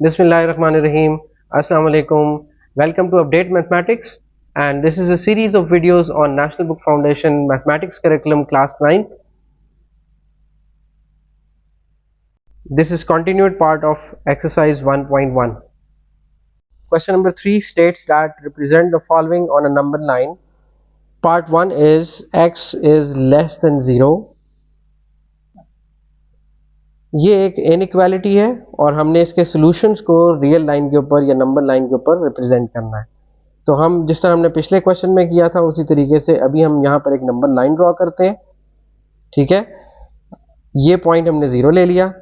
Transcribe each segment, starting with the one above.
Bismillahirrahmanirrahim. Assalamu alaikum. Welcome to Update Mathematics, and this is a series of videos on National Book Foundation Mathematics Curriculum Class 9. This is continued part of exercise 1.1. Question number 3 states that represent the following on a number line. Part 1 is x is less than 0. ये एक inequality है और हमने इसके solutions को real line के ऊपर या नंबर लाइन के ऊपर रिप्रेजेंट करना है। तो हम जिस तरह हमने पिछले क्वेश्चन में किया था उसी तरीके से अभी हम यहाँ पर एक नंबर लाइन ड्रॉ करते हैं। ठीक है, ये पॉइंट हमने 0 ले लिया।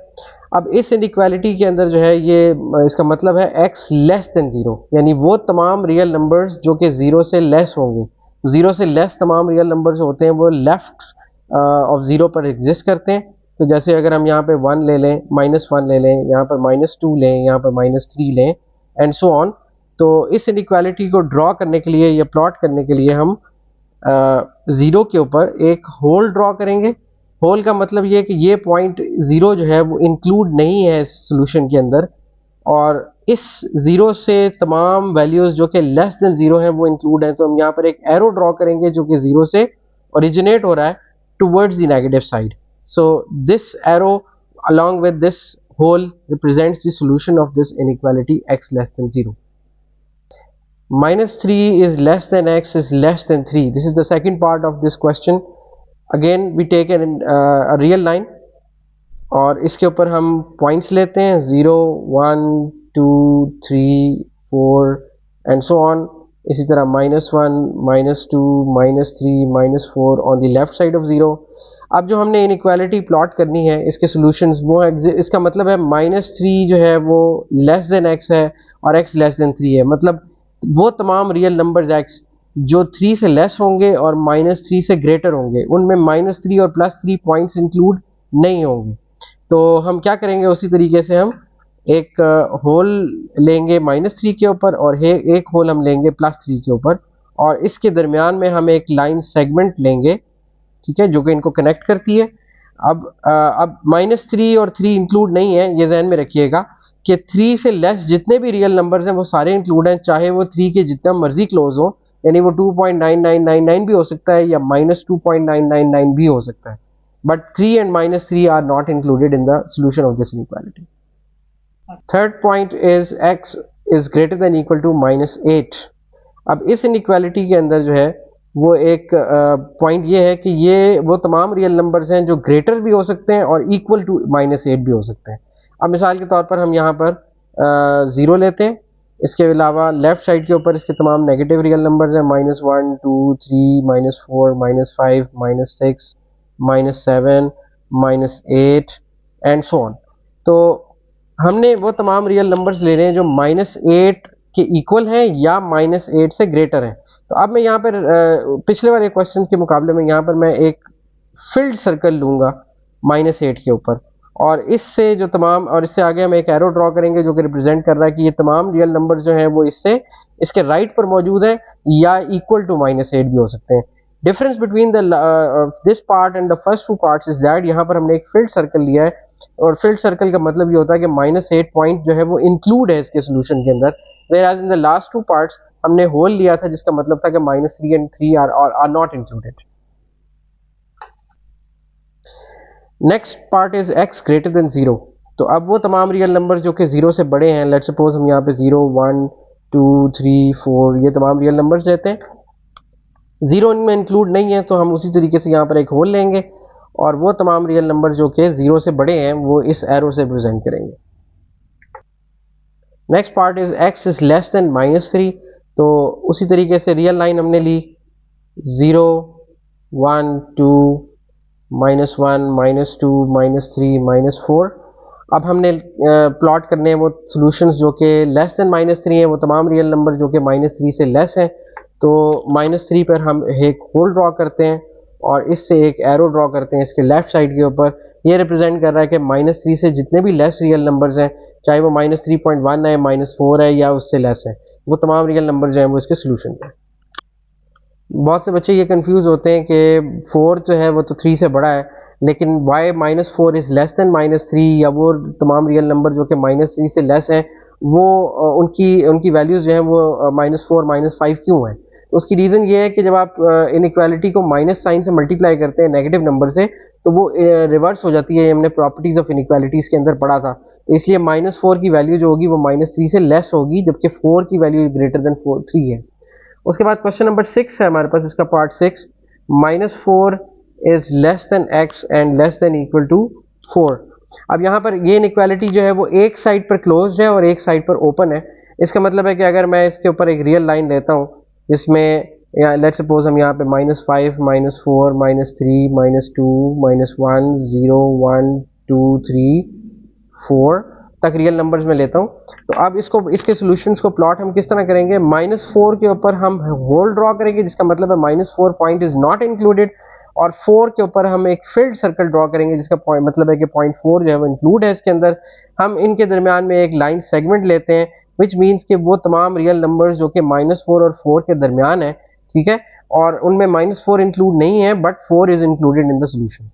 अब इस इनइक्वालिटी के अंदर जो है ये इसका मतलब है x लेस देन 0, यानी वो तमाम रियल नंबर्स जो कि 0 से लेस होंगे। 0 से लेस तमाम रियल नंबर्स होते हैं वो लेफ्ट ऑफ 0 पर एग्जिस्ट करते हैं। तो जैसे अगर हम यहाँ पे 1 ले लें, -1 ले लें, यहाँ पर -2 लें, यहाँ पर -3 लें एंड सो ऑन। तो इस इनइक्वालिटी को ड्रॉ करने के लिए या प्लॉट करने के लिए हम 0 के ऊपर एक होल ड्रॉ करेंगे। होल का मतलब ये है कि ये पॉइंट 0 जो है वो इंक्लूड नहीं है इस सोल्यूशन के अंदर, और इस 0 से तमाम वैल्यूज़ जो कि लेस देन 0 हैं वो इंक्लूड हैं। तो हम यहाँ पर एक एरो ड्रॉ करेंगे जो कि 0 से ओरिजिनेट हो रहा है towards the negative side. So this arrow along with this hole represents the solution of this inequality x less than 0. -3 is less than x is less than 3. This is the second part of this question. Again we take a real line और इसके ऊपर हम points लेते हैं 0, 1, 2, 3, 4 and so on. इसी तरह -1, -2, -3, -4 on the left side of 0. अब जो हमने इनइक्वालिटी प्लॉट करनी है इसके सॉल्यूशंस वो इसका मतलब है -3 जो है वो लेस देन x है और x लेस देन 3 है। मतलब वो तमाम रियल नंबर्स x जो 3 से लेस होंगे और -3 से ग्रेटर होंगे उनमें -3 और +3 पॉइंट्स इंक्लूड नहीं होंगे। तो हम क्या करेंगे, उसी तरीके से हम एक होल लेंगे -3 के ऊपर और एक होल हम लेंगे +3 के ऊपर, और इसके दरमियान में हम एक लाइन सेगमेंट लेंगे, ठीक है, जो कि इनको कनेक्ट करती है। अब -3 और 3 इंक्लूड नहीं है, ये जहन में रखिएगा कि 3 से लेस जितने भी रियल नंबर्स हैं वो सारे इंक्लूड हैं, चाहे वो 3 के जितना मर्जी क्लोज हो, यानी वो 2.9999 भी हो सकता है या -2.999 भी हो सकता है, but 3 and -3 are not included in the solution of this inequality. Third point is x is greater than equal to -8। अब इस इनइक्वालिटी के अंदर जो है वो एक पॉइंट ये है कि ये वो तमाम रियल नंबर्स हैं जो ग्रेटर भी हो सकते हैं और इक्वल टू -8 भी हो सकते हैं। अब मिसाल के तौर पर हम यहाँ पर 0 लेते हैं, इसके अलावा लेफ्ट साइड के ऊपर इसके तमाम नेगेटिव रियल नंबर्स हैं -1, 2, 3, -4, -5, -6, -7, -8 एंड सो ऑन। तो हमने वो तमाम रियल नंबर्स ले रहे हैं जो -8 के इक्वल हैं या -8 से ग्रेटर हैं। तो अब मैं यहाँ पर पिछले वाले क्वेश्चन के मुकाबले में यहाँ पर मैं एक फिल्ड सर्कल लूँगा -8 के ऊपर, और इससे जो तमाम, और इससे आगे हम एक एरो ड्रॉ करेंगे जो कि रिप्रेजेंट कर रहा है कि ये तमाम रियल नंबर जो हैं वो इसके राइट पर मौजूद हैं या इक्वल टू -8 भी हो सकते हैं। Difference between this part and the first two parts is that यहाँ पर हमने एक फिल्ड सर्कल लिया है, और फिल्ड सर्कल का मतलब ये होता है कि -8 पॉइंट जो है वो इंक्लूड है इसके सोल्यूशन के अंदर, whereas in the last two parts हमने होल लिया था जिसका मतलब था कि -3 and 3 are not included. Next part is x greater than 0. तो अब वो तमाम रियल नंबर जो कि 0 से बड़े हैं, लेट्स सपोज हम यहाँ पे 0, 1, 2, 3, 4 ये तमाम रियल नंबर्स रहते हैं, 0 इनमें इंक्लूड नहीं है, तो हम उसी तरीके से यहाँ पर एक होल लेंगे और वो तमाम रियल नंबर जो कि 0 से बड़े हैं वो इस एरो से रिप्रेजेंट करेंगे। Next part is x is less then -3। तो उसी तरीके से रियल लाइन हमने ली 0, 1, 2, -1, -2, -3, -4। अब हमने प्लॉट करने हैं वो सॉल्यूशंस जो कि लेस देन -3 हैं, वो तमाम रियल नंबर जो कि -3 से लेस हैं। तो -3 पर हम एक होल ड्रॉ करते हैं और इससे एक एरो ड्रॉ करते हैं इसके लेफ्ट साइड के ऊपर। ये रिप्रेजेंट कर रहा है कि -3 से जितने भी लेस रियल नंबर्स हैं, चाहे वो -3.1 है, -4 है या उससे लेस है, वो तमाम रियल नंबर जो हैं वो इसके सोल्यूशन हैं। बहुत से बच्चे ये कंफ्यूज होते हैं कि 4 जो है वो तो 3 से बड़ा है, लेकिन y -4 इज़ लेस देन -3, या वो तमाम रियल नंबर जो कि -3 से लेस हैं वो उनकी उनकी वैल्यूज़ जो हैं वो -4 -5 क्यों है। तो उसकी रीज़न ये है कि जब आप इनइक्वालिटी को माइनस साइन से मल्टीप्लाई करते हैं नेगेटिव नंबर से, तो वो रिवर्स हो जाती है। हमने प्रॉपर्टीज़ ऑफ इनइक्वालिटीज़ के अंदर पढ़ा था। तो इसलिए -4 की वैल्यू जो होगी वो -3 से लेस होगी, जबकि 4 की वैल्यू ग्रेटर देन 3 है। उसके बाद क्वेश्चन नंबर 6 है हमारे पास, इसका part 6, -4 is less than x and less than equal to 4। अब यहाँ पर ये इनइक्वालिटी जो है वो एक साइड पर क्लोज्ड है और एक साइड पर ओपन है। इसका मतलब है कि अगर मैं इसके ऊपर एक रियल लाइन लेता हूँ जिसमें या लेट्स सपोज हम यहाँ पे -5 -4 -3 -2 -1 0 1 2 3 4 तक रियल नंबर्स में लेता हूँ। तो अब इसको इसके सॉल्यूशंस को प्लॉट हम किस तरह करेंगे, -4 के ऊपर हम होल ड्रॉ करेंगे जिसका मतलब है -4 पॉइंट इज नॉट इंक्लूडेड, और 4 के ऊपर हम एक फिल्ड सर्कल ड्रॉ करेंगे जिसका पॉइंट मतलब है कि पॉइंट 4 जो है वो इंक्लूड है इसके अंदर। हम इनके दरमियान में एक लाइन सेगमेंट लेते हैं विच मीन्स कि वो तमाम रियल नंबर्स जो कि -4 और 4 के दरमियान है, ठीक है, और उनमें -4 इंक्लूड नहीं है but 4 is included in the solution.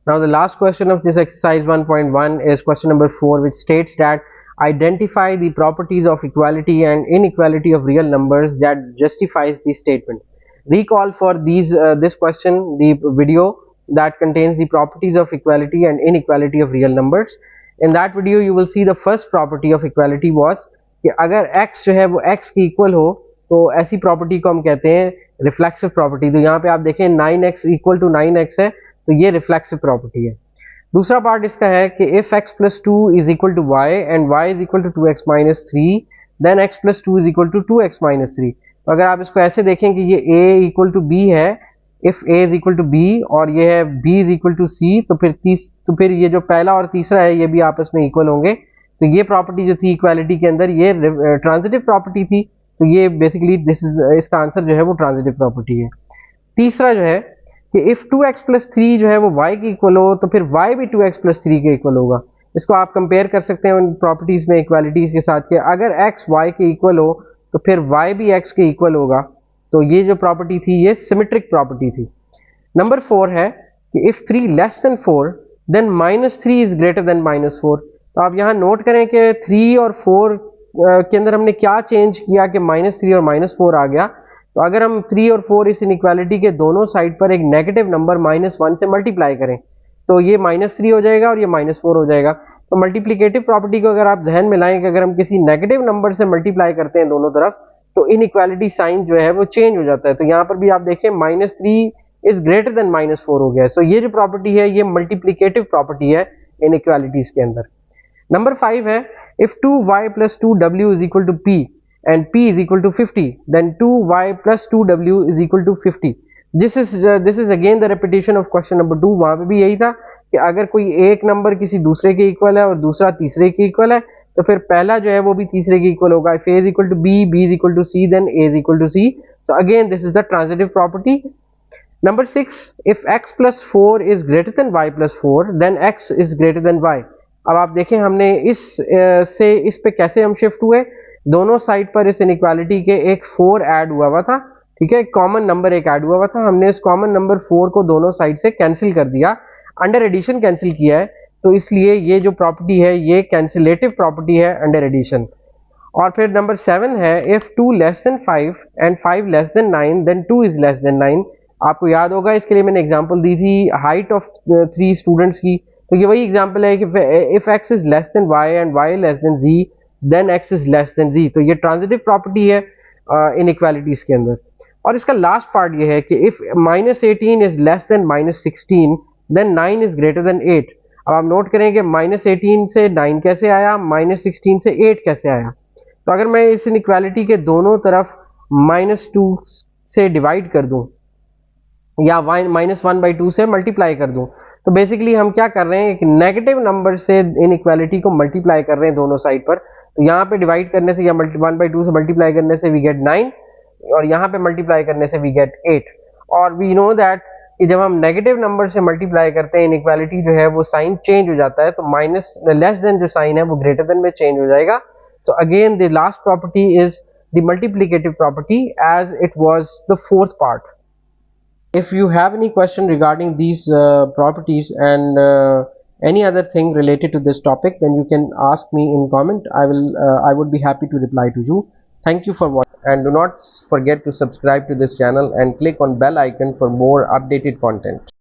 Now the last question of this exercise 1.1 is question number 4, which states that identify the properties of equality and inequality of real numbers that justifies the statement. Recall for this question the video that contains the properties of equality and inequality of real numbers. In that video you will see the first property of equality was कि अगर x जो है वो x के equal हो तो ऐसी property को हम कहते हैं रिफ्लेक्सिव प्रॉपर्टी। तो यहाँ पे आप देखें 9x इक्वल टू 9x है, तो ये रिफ्लेक्सिव प्रॉपर्टी है। दूसरा पार्ट इसका है कि if x plus 2 is equal to y and y is equal to 2x minus 3 then x plus 2 is equal to 2x minus 3। तो अगर आप इसको ऐसे देखें कि ये a इक्वल टू b है, if a is equal to b और ये है b is equal to c, तो फिर ये जो पहला और तीसरा है ये भी आपस में इक्वल होंगे। तो ये प्रॉपर्टी जो थी इक्वालिटी के अंदर ये ट्रांजिटिव प्रॉपर्टी थी। तो ये बेसिकली इसका आंसर जो है वो ट्रांजिटिव प्रॉपर्टी है। तीसरा जो है कि इफ 2x प्लस 3 जो है वो y के इक्वल हो तो फिर y भी 2x प्लस 3 के इक्वल होगा। इसको आप कंपेयर कर सकते हैं उन प्रॉपर्टीज में इक्वालिटी के साथ कि अगर x y के इक्वल हो तो फिर y भी x के इक्वल होगा। तो ये जो प्रॉपर्टी थी ये सिमेट्रिक प्रॉपर्टी थी। नंबर 4 है कि if 3 less than 4 then -3 is greater than -4। तो आप यहाँ नोट करें कि 3 और 4 के अंदर हमने क्या चेंज किया कि -3 और -4 आ गया। तो अगर हम 3 और 4 इस इनइक्वालिटी के दोनों साइड पर एक नेगेटिव नंबर -1 से मल्टीप्लाई करें तो ये -3 हो जाएगा और ये -4 हो जाएगा। तो मल्टीप्लिकेटिव प्रॉपर्टी को अगर आप जहन में लाएं कि अगर हम किसी नेगेटिव नंबर से मल्टीप्लाई करते हैं दोनों तरफ तो इनइक्वालिटी साइन जो है वो चेंज हो जाता है। तो यहाँ पर भी आप देखें -3 इज ग्रेटर देन -4 हो गया है। सो ये जो प्रॉपर्टी है ये मल्टीप्लिकेटिव प्रॉपर्टी है इनइक्वालिटीज के अंदर। नंबर 5 है if 2y plus 2w is equal to p and p is equal to 50 then 2y plus 2w is equal to 50। this is again the repetition of question number 2। वहां पे भी यही था कि अगर कोई एक नंबर किसी दूसरे के इक्वल है और दूसरा तीसरे के इक्वल है तो फिर पहला जो है वो भी तीसरे के इक्वल होगा। if a is equal to b, b is equal to c, then a is equal to c। so again this is the transitive property। number 6 if x plus 4 is greater than y plus 4 then x is greater than y। अब आप देखें हमने से इस पे कैसे हम shift हुए, दोनों साइड पर इस इनइक्वालिटी के एक 4 ऐड हुआ था, ठीक है, कॉमन नंबर एक ऐड हुआ था। हमने इस कॉमन नंबर 4 को दोनों साइड से कैंसिल कर दिया, अंडर एडिशन कैंसिल किया है। तो इसलिए ये जो प्रॉपर्टी है ये कैंसिलेटिव प्रॉपर्टी है अंडर एडिशन। और फिर नंबर 7 है if 2 less than 5 and 5 less than 9 then 2 is less than 9। आपको याद होगा इसके लिए मैंने एग्जांपल दी थी हाइट ऑफ 3 स्टूडेंट्स की। तो ये वही एग्जांपल है कि if x is less than y and y less than z then x is less than z। तो ये ट्रांजिटिव प्रॉपर्टी है इनइक्वालिटीज के अंदर। और इसका लास्ट पार्ट ये है कि if -18 is less than -16 then 9 is greater than 8। अब आप नोट करें कि -18 से 9 कैसे आया, -16 से 8 कैसे आया। तो अगर मैं इस इनइक्वालिटी के दोनों तरफ -2 से डिवाइड कर दूं या -1/2 से मल्टीप्लाई कर दूं तो बेसिकली हम क्या कर रहे हैं, एक नेगेटिव नंबर से इनइक्वालिटी को मल्टीप्लाई कर रहे हैं दोनों साइड पर। तो यहाँ पे डिवाइड करने से या 1/2 से मल्टीप्लाई करने से वी गेट 9 और यहाँ पे मल्टीप्लाई करने से वी गेट 8। और वी नो दैट कि जब हम नेगेटिव नंबर से मल्टीप्लाई करते हैं इनइक्वालिटी जो है वो साइन चेंज हो जाता है। तो माइनस लेस देन जो साइन है वो ग्रेटर देन में चेंज हो जाएगा। So again the last property is the multiplicative property as it was the fourth part. If you have any question regarding these properties and any other thing related to this topic, then you can ask me in comment. I would be happy to reply to you. Thank you for watching, and do not forget to subscribe to this channel and click on bell icon for more updated content.